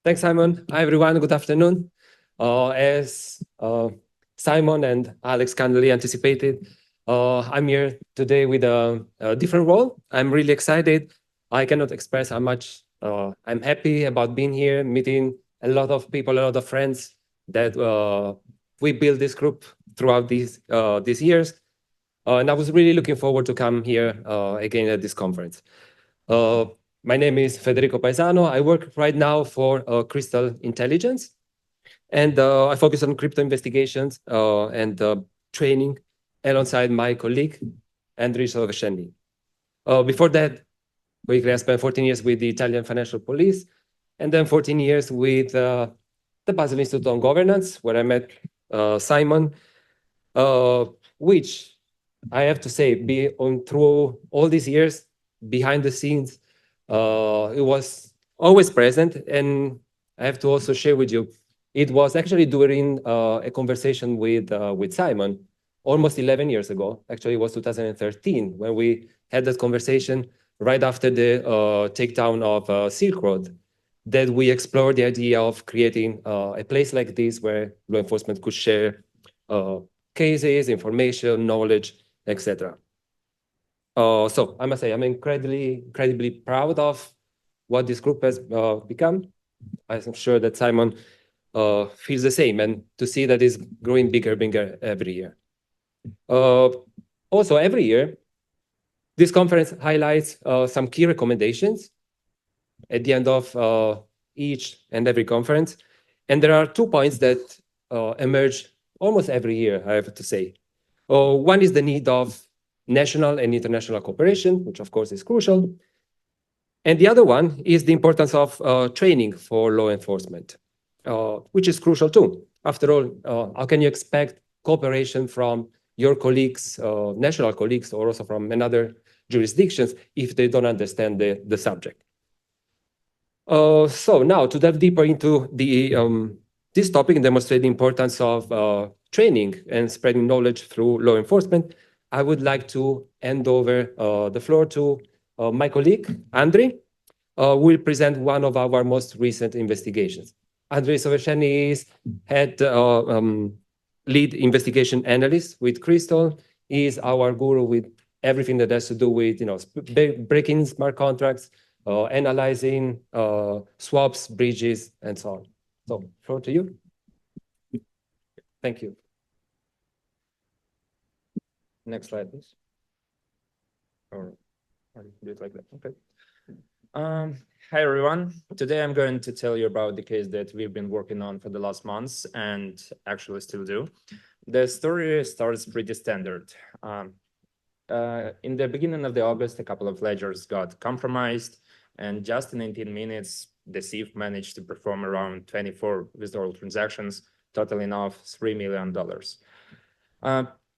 Thanks, Simon. Hi, everyone. Good afternoon. As Simon and Alex kindly anticipated, I'm here today with a different role. I'm really excited. I cannot express how much I'm happy about being here, meeting a lot of people, a lot of friends that we built this group throughout these years. And I was really looking forward to come here again at this conference. My name is Federico Paesano. I work right now for Crystal Intelligence, and I focus on crypto investigations and training alongside my colleague, Andrii Sovershennyi. Before that, I spent 14 years with the Italian Financial Police, and then 14 years with the Basel Institute on Governance, where I met Simon, which I have to say, through all these years, behind the scenes, it was always present. And I have to also share with you, it was actually during a conversation with Simon almost 11 years ago. Actually, it was 2013 when we had that conversation right after the takedown of Silk Road, that we explored the idea of creating a place like this where law enforcement could share cases, information, knowledge, etc. So I must say, I'm incredibly proud of what this group has become. I'm sure that Simon feels the same, and to see that it's growing bigger every year. Also, every year, this conference highlights some key recommendations at the end of each and every conference. And there are 2 points that emerge almost every year, I have to say. One is the need of national and international cooperation, which of course is crucial. And the other one is the importance of training for law enforcement, which is crucial too. After all, how can you expect cooperation from your colleagues, national colleagues, or also from another jurisdictions if they don't understand the subject? So now to delve deeper into this topic and demonstrate the importance of training and spreading knowledge through law enforcement, I would like to hand over the floor to my colleague, Andrii, who will present one of our most recent investigations. Andrii Sovershennyi is lead investigation analyst with Crystal. He is our guru with everything that has to do with breaking smart contracts, analyzing swaps, bridges, and so on. So, floor to you. Thank you. Next slide, please. Or do it like that. Okay. Hi, everyone. Today, I'm going to tell you about the case that we've been working on for the last months and actually still do. The story starts pretty standard. In the beginning of August, a couple of ledgers got compromised, and just in 19 minutes, the thief managed to perform around 24 withdrawal transactions, totaling off $3 million.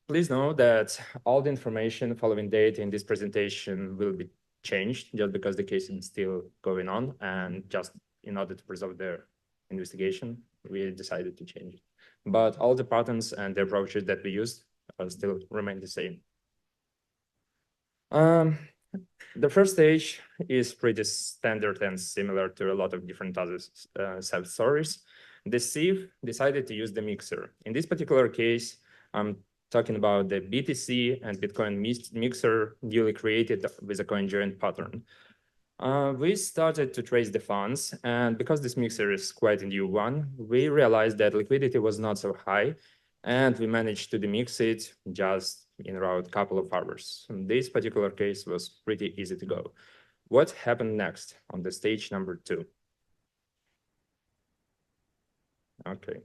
Please know that all the information following date in this presentation will be changed just because the case is still going on, and just in order to preserve the investigation, we decided to change it. But all the patterns and the approaches that we used still remain the same. The first stage is pretty standard and similar to a lot of different other stories. The thief decided to use the mixer. In this particular case, I'm talking about the BTC and Bitcoin mixer newly created with a coin joint pattern. We started to trace the funds, and because this mixer is quite a new one, we realized that liquidity was not so high, and we managed to demix it just in around a couple of hours. In this particular case was pretty easy to go. What happened next on the stage number 2? Okay.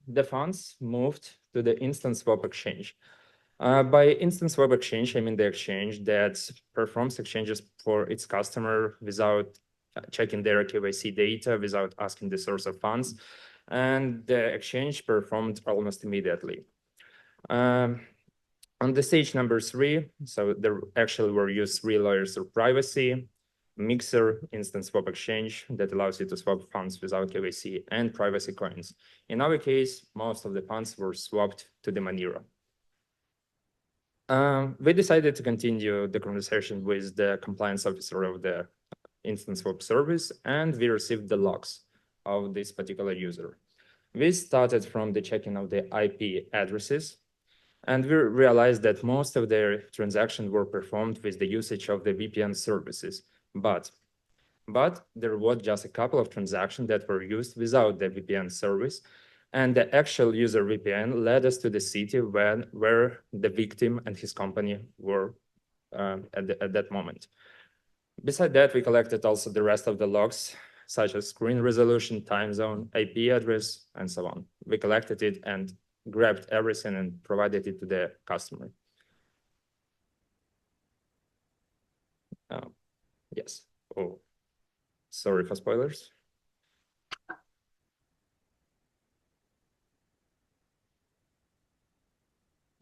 The funds moved to the instant swap exchange. By instant swap exchange, I mean the exchange that performs exchanges for its customer without checking their KYC data, without asking the source of funds, and the exchange performed almost immediately. On the stage number 3, so there actually were used 3 layers of privacy: mixer, instant swap exchange that allows you to swap funds without KYC, and privacy coins. In our case, most of the funds were swapped to the Monero. We decided to continue the conversation with the compliance officer of the instance web service, and we received the logs of this particular user. We started from the checking of the IP addresses, and we realized that most of their transactions were performed with the usage of the VPN services. But there was just a couple of transactions that were used without the VPN service, and the actual user VPN led us to the city where the victim and his company were at that moment. Besides that, we collected also the rest of the logs, such as screen resolution, time zone, IP address, and so on. We collected it and grabbed everything and provided it to the customer. Yes. Oh, sorry for spoilers.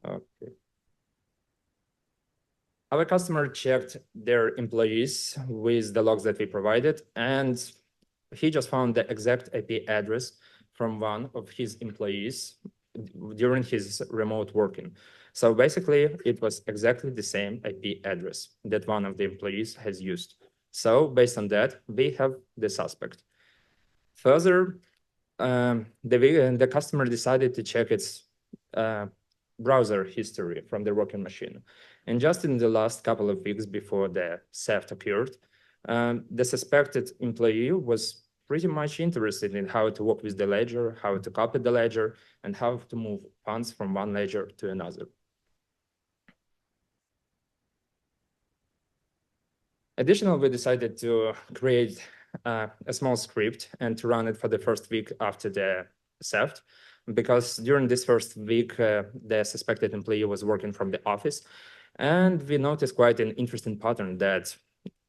Okay. Our customer checked their employees with the logs that we provided, and he just found the exact IP address from one of his employees during his remote working. So basically, it was exactly the same IP address that one of the employees has used. So based on that, we have the suspect. Further, the customer decided to check its browser history from the working machine. And just in the last couple of weeks before the theft occurred, the suspected employee was pretty much interested in how to work with the ledger, how to copy the ledger, and how to move funds from one ledger to another. Additionally, we decided to create a small script and to run it for the first week after the theft, because during this first week, the suspected employee was working from the office. And we noticed quite an interesting pattern that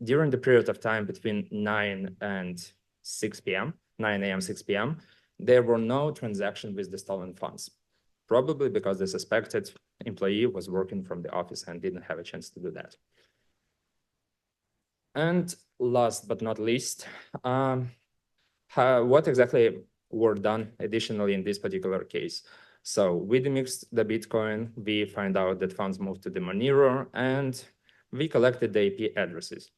during the period of time between 9 and 6 p.m., 9 a.m., 6 p.m., there were no transactions with the stolen funds, probably because the suspected employee was working from the office and didn't have a chance to do that. And last but not least, what exactly were done additionally in this particular case? So we demixed the Bitcoin, we find out that funds moved to the Monero, and we collected the IP addresses.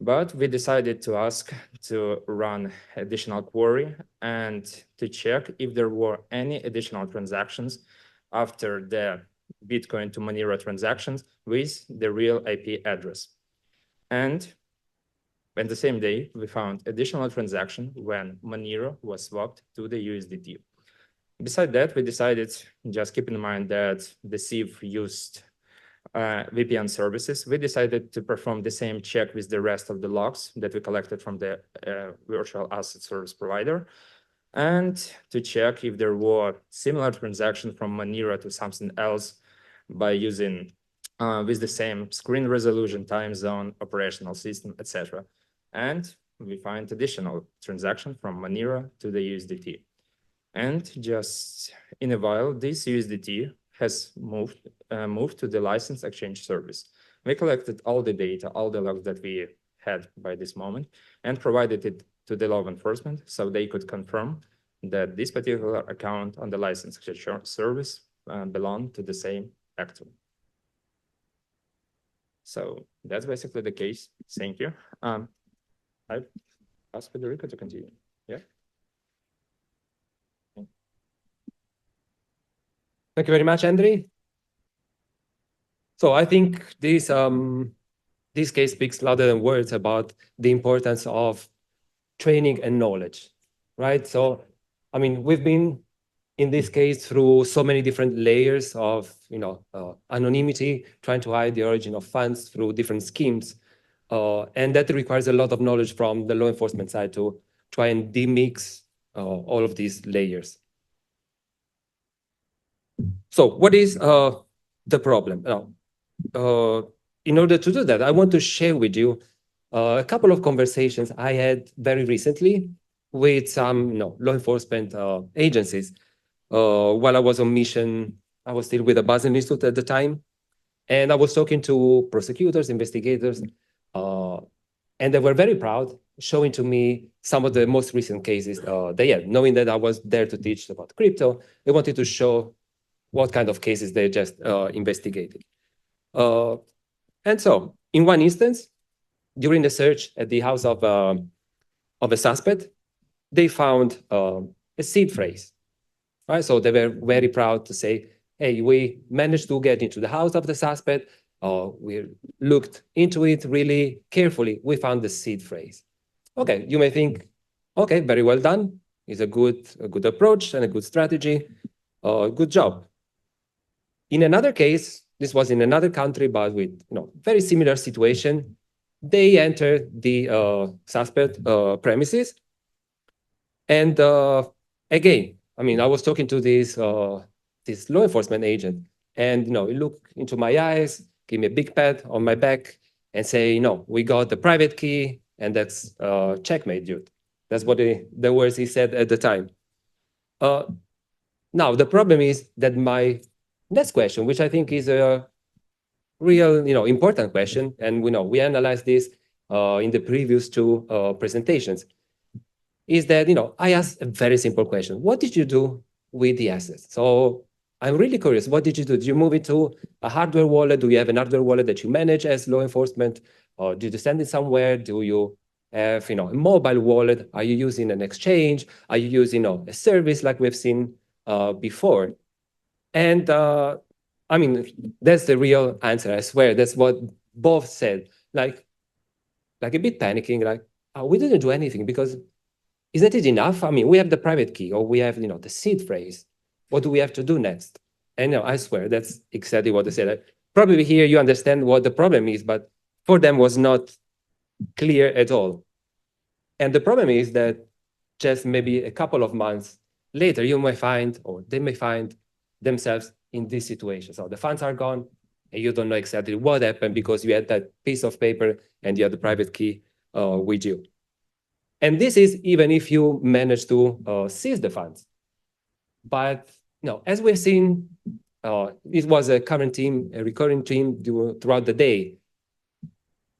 But we decided to ask to run additional query and to check if there were any additional transactions after the Bitcoin to Monero transactions with the real IP address. And on the same day, we found additional transaction when Monero was swapped to the USDT. Besides that, we decided, just keep in mind that the thief used VPN services, we decided to perform the same check with the rest of the logs that we collected from the virtual asset service provider, and to check if there were similar transactions from Monero to something else by using with the same screen resolution, time zone, operational system, etc. And we find additional transaction from Monero to the USDT. And just in a while, this USDT has moved to the license exchange service. We collected all the data, all the logs that we had by this moment, and provided it to the law enforcement so they could confirm that this particular account on the license exchange service belonged to the same actor. So that's basically the case. Thank you. I ask Federico to continue. Yeah. Thank you very much, Andrii. So I think this case speaks louder than words about the importance of training and knowledge, right? So, I mean, we've been in this case through so many different layers of, anonymity, trying to hide the origin of funds through different schemes. And that requires a lot of knowledge from the law enforcement side to try and demix all of these layers. So what is the problem? Now, in order to do that, I want to share with you a couple of conversations I had very recently with some law enforcement agencies. While I was on mission, I was still with the Basel Institute at the time, and I was talking to prosecutors, investigators, and they were very proud, showing to me some of the most recent cases they had. Knowing that I was there to teach about crypto, they wanted to show what kind of cases they just investigated. And so, in one instance, during the search at the house of a suspect, they found a seed phrase, right? So they were very proud to say, hey, we managed to get into the house of the suspect. We looked into it really carefully. We found the seed phrase. Okay, you may think, okay, very well done. It's a good approach and a good strategy. Good job. In another case, this was in another country, but with very similar situation. They entered the suspect premises, and again, I mean, I was talking to this law enforcement agent, and he looked into my eyes, give me a big pat on my back, and say, we got the private key, and that's checkmate, dude. That's what the words he said at the time. Now, the problem is that my next question, which I think is a real, important question, and we analyzed this in the previous two presentations, is that, I asked a very simple question. What did you do with the assets? So I'm really curious. What did you do? Did you move it to a hardware wallet? Do you have an hardware wallet that you manage as law enforcement? Or did you send it somewhere? Do you have, a mobile wallet? Are you using an exchange? Are you using, a service like we've seen before? And I mean, that's the real answer. I swear, that's what both said. Like a bit panicking, like, oh, we didn't do anything because isn't it enough? I mean, we have the private key or we have, the seed phrase. What do we have to do next? And I swear that's exactly what they said. Probably here you understand what the problem is, but for them was not clear at all. And the problem is that just maybe a couple of months later, you may find, or they may find themselves in this situation. So the funds are gone, and you don't know exactly what happened because you had that piece of paper and you had the private key with you. And this is even if you manage to seize the funds. But as we've seen, it was a current theme, a recurring theme throughout the day.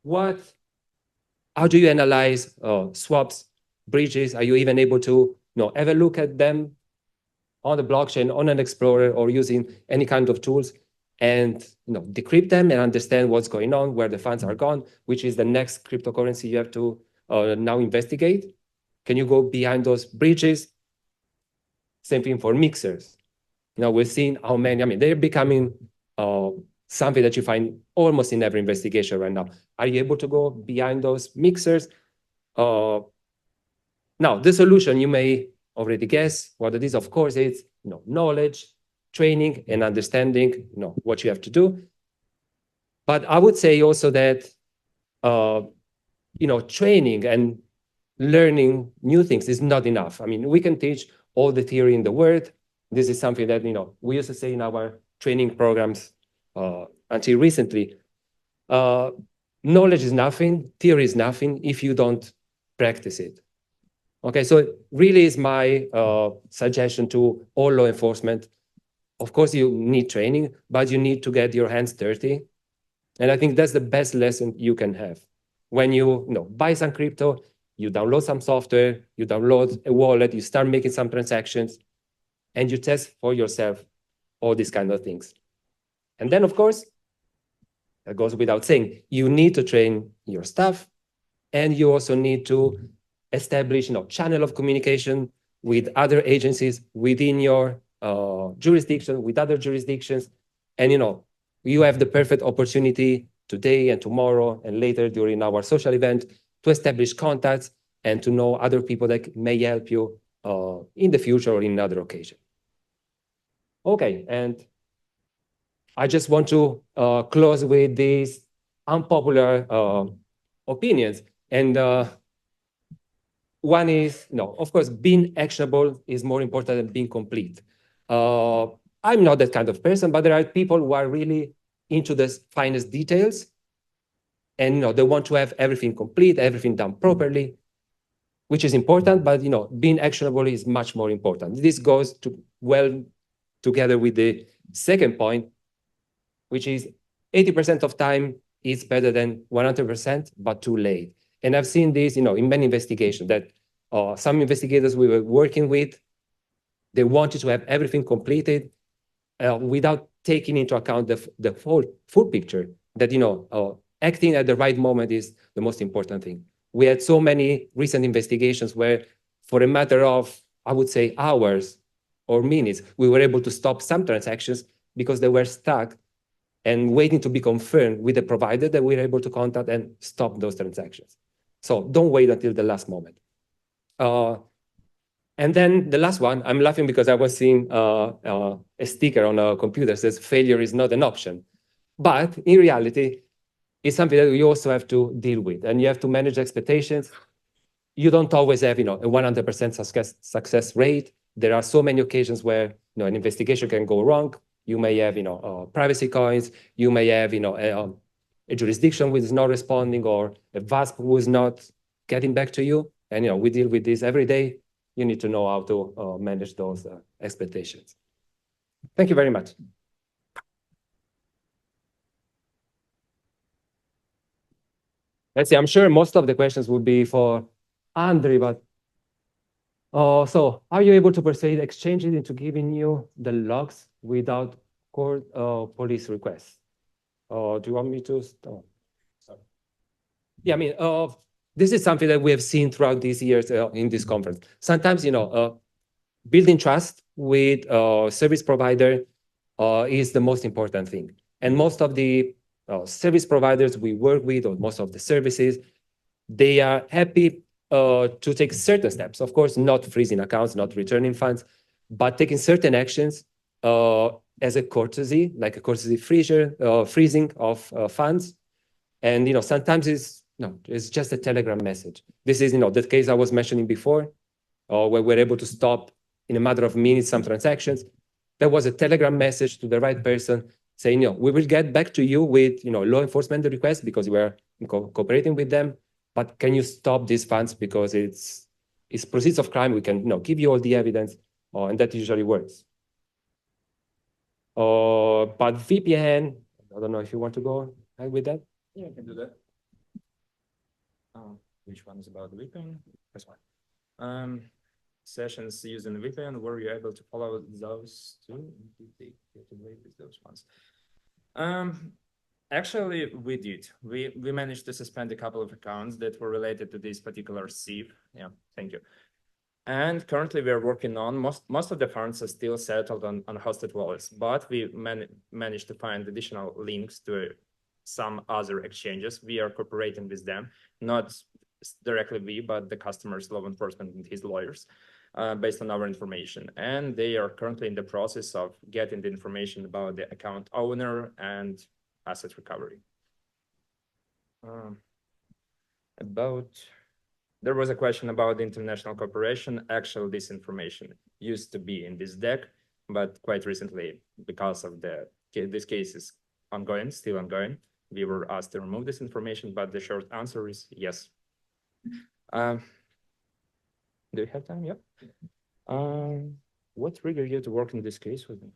How do you analyze swaps, bridges? Are you even able to have a look at them on the blockchain, on an explorer, or using any kind of tools and decrypt them and understand what's going on, where the funds are gone, which is the next cryptocurrency you have to now investigate? Can you go behind those bridges? Same thing for mixers. We've seen how many, I mean, they're becoming something that you find almost in every investigation right now. Are you able to go behind those mixers? Now, the solution, you may already guess what it is. Of course, it's knowledge, training, and understanding what you have to do. But I would say also that training and learning new things is not enough. I mean, we can teach all the theory in the world. This is something that we used to say in our training programs until recently. Knowledge is nothing, theory is nothing if you don't practice it. Okay, so it really is my suggestion to all law enforcement. Of course, you need training, but you need to get your hands dirty. And I think that's the best lesson you can have. When you buy some crypto, you download some software, you download a wallet, you start making some transactions, and you test for yourself all these kind of things. And then, of course, that goes without saying, you need to train your staff, and you also need to establish channel of communication with other agencies within your jurisdiction, with other jurisdictions. And you have the perfect opportunity today and tomorrow and later during our social event to establish contacts and to know other people that may help you in the future or in another occasion. Okay, and I just want to close with these unpopular opinions. And one is, of course, being actionable is more important than being complete. I'm not that kind of person, but there are people who are really into the finest details. And they want to have everything complete, everything done properly, which is important, but being actionable is much more important. This goes well together with the second point, which is 80% of time is better than 100%, but too late. And I've seen this, in many investigations that some investigators we were working with, they wanted to have everything completed without taking into account the full picture that, acting at the right moment is the most important thing. We had so many recent investigations where, for a matter of, I would say, hours or minutes, we were able to stop some transactions because they were stuck and waiting to be confirmed with the provider that we were able to contact and stop those transactions. So don't wait until the last moment. And then the last one, I'm laughing because I was seeing a sticker on a computer that says failure is not an option. But in reality, it's something that you also have to deal with, and you have to manage expectations. You don't always have, a 100% success rate. There are so many occasions where, an investigation can go wrong. You may have, privacy coins. You may have, a jurisdiction which is not responding, or a VASP who is not getting back to you. And, we deal with this every day. You need to know how to manage those expectations. Thank you very much. Let's see, I'm sure most of the questions would be for Andrii, but so are you able to persuade exchanges into giving you the logs without court police requests? Do you want me to? Sorry. Yeah, I mean, this is something that we have seen throughout these years in this conference. Sometimes, building trust with service provider is the most important thing. And most of the service providers we work with, or most of the services, they are happy to take certain steps. Of course, not freezing accounts, not returning funds, but taking certain actions as a courtesy, like a courtesy freezing of funds. And sometimes it's just a telegram message. This is the case I was mentioning before, where we're able to stop in a matter of minutes some transactions. There was a telegram message to the right person saying, we will get back to you with law enforcement requests because we are cooperating with them. But can you stop these funds because it's proceeds of crime? We can give you all the evidence, and that usually works. But VPN, I don't know if you want to go ahead with that. Yeah, I can do that. Which one is about the VPN? This one. Sessions using the VPN, were you able to follow those two? Did they get away with those ones? Actually, we did. We managed to suspend a couple of accounts that were related to this particular sieve. Yeah, thank you. And currently, we are working on most of the funds are still settled on hosted wallets, but we managed to find additional links to some other exchanges. We are cooperating with them, not directly we, but the customer's law enforcement and his lawyers, based on our information. And they are currently in the process of getting the information about the account owner and asset recovery. There was a question about international cooperation. Actually, this information used to be in this deck, but quite recently, because of this case is ongoing, still ongoing, we were asked to remove this information, but the short answer is yes. Do you have time? Yep. What triggered you to work in this case with me?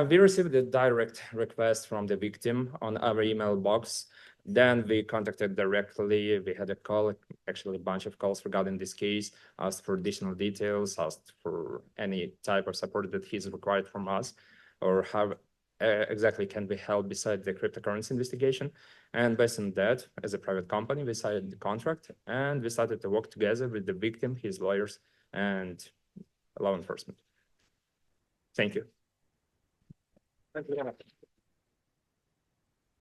We received a direct request from the victim on our email box. Then we contacted directly. We had a call, actually a bunch of calls regarding this case, asked for additional details, asked for any type of support that he's required from us, or how exactly can we help besides the cryptocurrency investigation. And based on that, as a private company, we signed the contract and we started to work together with the victim, his lawyers, and law enforcement. Thank you. Thank you very much.